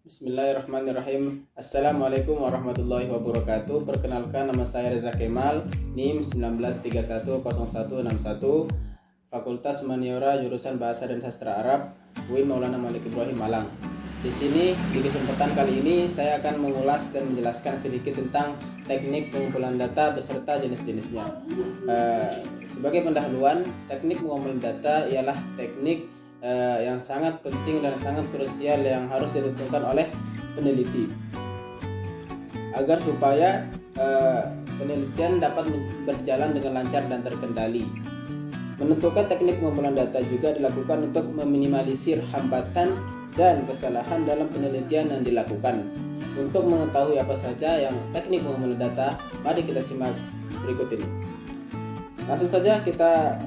Bismillahirrahmanirrahim. Assalamualaikum warahmatullahi wabarakatuh. Perkenalkan, nama saya Reza Kemal, NIM 19310161, Fakultas Humaniora, jurusan Bahasa dan Sastra Arab, UIN Maulana Malik Ibrahim Malang. Di sini, di kesempatan kali ini, saya akan mengulas dan menjelaskan sedikit tentang teknik pengumpulan data beserta jenis-jenisnya. Sebagai pendahuluan, teknik pengumpulan data ialah teknik yang sangat penting dan sangat krusial yang harus ditentukan oleh peneliti agar supaya penelitian dapat berjalan dengan lancar dan terkendali. Menentukan teknik pengumpulan data juga dilakukan untuk meminimalisir hambatan dan kesalahan dalam penelitian yang dilakukan. Untuk mengetahui apa saja yang teknik pengumpulan data, mari kita simak berikut ini. Langsung saja kita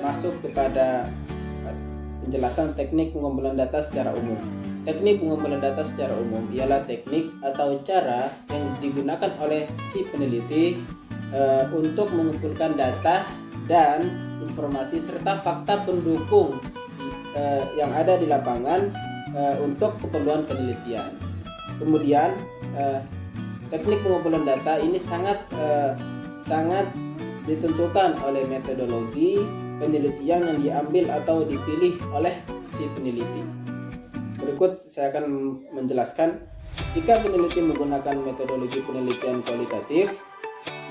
masuk kepada penjelasan teknik pengumpulan data secara umum. Teknik pengumpulan data secara umum ialah teknik atau cara yang digunakan oleh si peneliti untuk mengumpulkan data dan informasi serta fakta pendukung yang ada di lapangan untuk keperluan penelitian. Kemudian teknik pengumpulan data ini sangat ditentukan oleh metodologi penelitian yang diambil atau dipilih oleh si peneliti. Berikut saya akan menjelaskan, jika peneliti menggunakan metodologi penelitian kualitatif,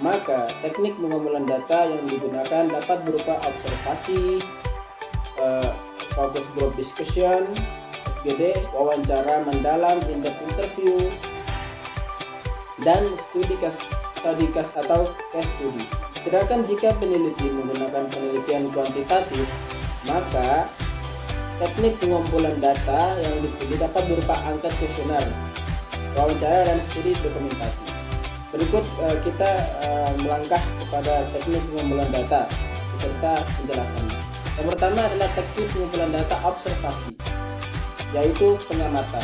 maka teknik pengumpulan data yang digunakan dapat berupa observasi, focus group discussion, FGD, wawancara mendalam, in-depth interview, dan studi case atau case study. Sedangkan jika peneliti menggunakan penelitian kuantitatif, maka teknik pengumpulan data yang dipilih dapat berupa angket kuesioner, wawancara, dan studi dokumentasi. Berikut kita melangkah kepada teknik pengumpulan data beserta penjelasannya. Yang pertama adalah teknik pengumpulan data observasi, yaitu pengamatan.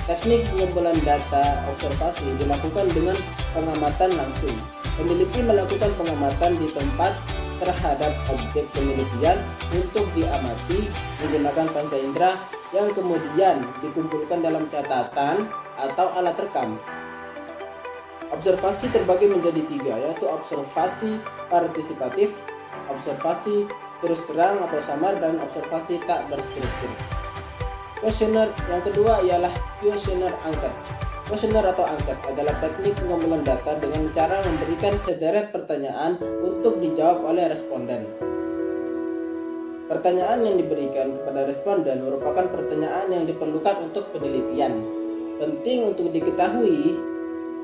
Teknik pengumpulan data observasi dilakukan dengan pengamatan langsung. Peneliti melakukan pengamatan di tempat terhadap objek penelitian untuk diamati menggunakan panca indera yang kemudian dikumpulkan dalam catatan atau alat rekam. Observasi terbagi menjadi tiga, yaitu observasi partisipatif, observasi terus terang atau samar, dan observasi tak berstruktur. Kuesioner yang kedua ialah kuesioner angket. Kuesioner atau angket adalah teknik pengumpulan data dengan cara memberikan sederet pertanyaan untuk dijawab oleh responden. Pertanyaan yang diberikan kepada responden merupakan pertanyaan yang diperlukan untuk penelitian. Penting untuk diketahui,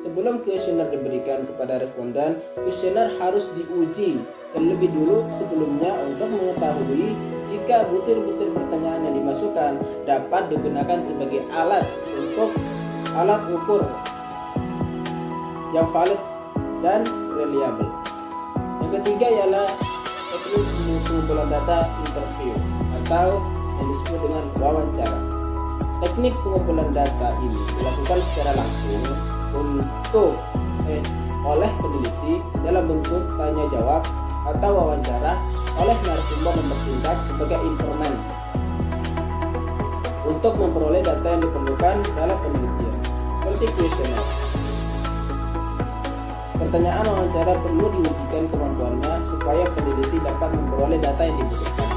sebelum kuesioner diberikan kepada responden, kuesioner harus diuji terlebih dulu sebelumnya untuk mengetahui jika butir-butir pertanyaan yang dimasukkan dapat digunakan sebagai alat ukur yang valid dan reliable. Yang ketiga ialah teknik pengumpulan data interview atau yang disebut dengan wawancara. Teknik pengumpulan data ini dilakukan secara langsung oleh peneliti dalam bentuk tanya jawab atau wawancara oleh narasumber yang bertindak sebagai informan untuk memperoleh data yang diperlukan dalam penelitian, seperti kuesioner. Pertanyaan wawancara perlu diujikan kemampuannya supaya peneliti dapat memperoleh data yang dibutuhkan.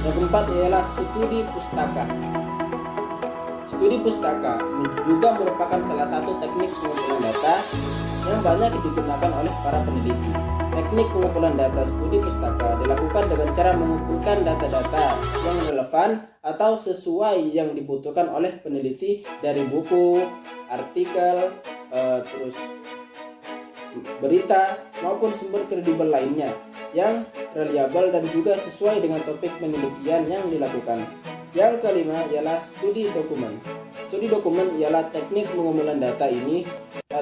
Yang keempat ialah studi pustaka. Studi pustaka juga merupakan salah satu teknik pengumpulan data yang banyak digunakan oleh para peneliti. Teknik pengumpulan data studi pustaka dilakukan dengan cara mengumpulkan data-data yang relevan atau sesuai yang dibutuhkan oleh peneliti dari buku, artikel, terus berita maupun sumber kredibel lainnya yang reliable dan juga sesuai dengan topik penelitian yang dilakukan. Yang kelima ialah studi dokumen. Studi dokumen ialah teknik pengumpulan data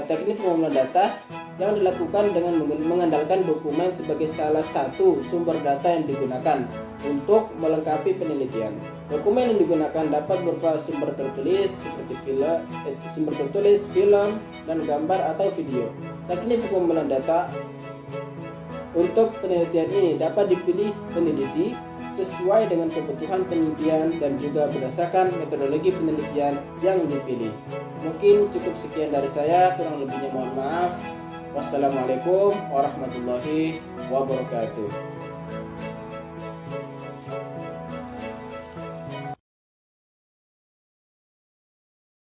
teknik pengumpulan data yang dilakukan dengan mengandalkan dokumen sebagai salah satu sumber data yang digunakan untuk melengkapi penelitian. Dokumen yang digunakan dapat berupa sumber tertulis seperti film, dan gambar atau video. Teknik pengumpulan data untuk penelitian ini dapat dipilih peneliti sesuai dengan kebutuhan penelitian dan juga berdasarkan metodologi penelitian yang dipilih. Mungkin cukup sekian dari saya, kurang lebihnya mohon maaf. Wassalamualaikum warahmatullahi wabarakatuh.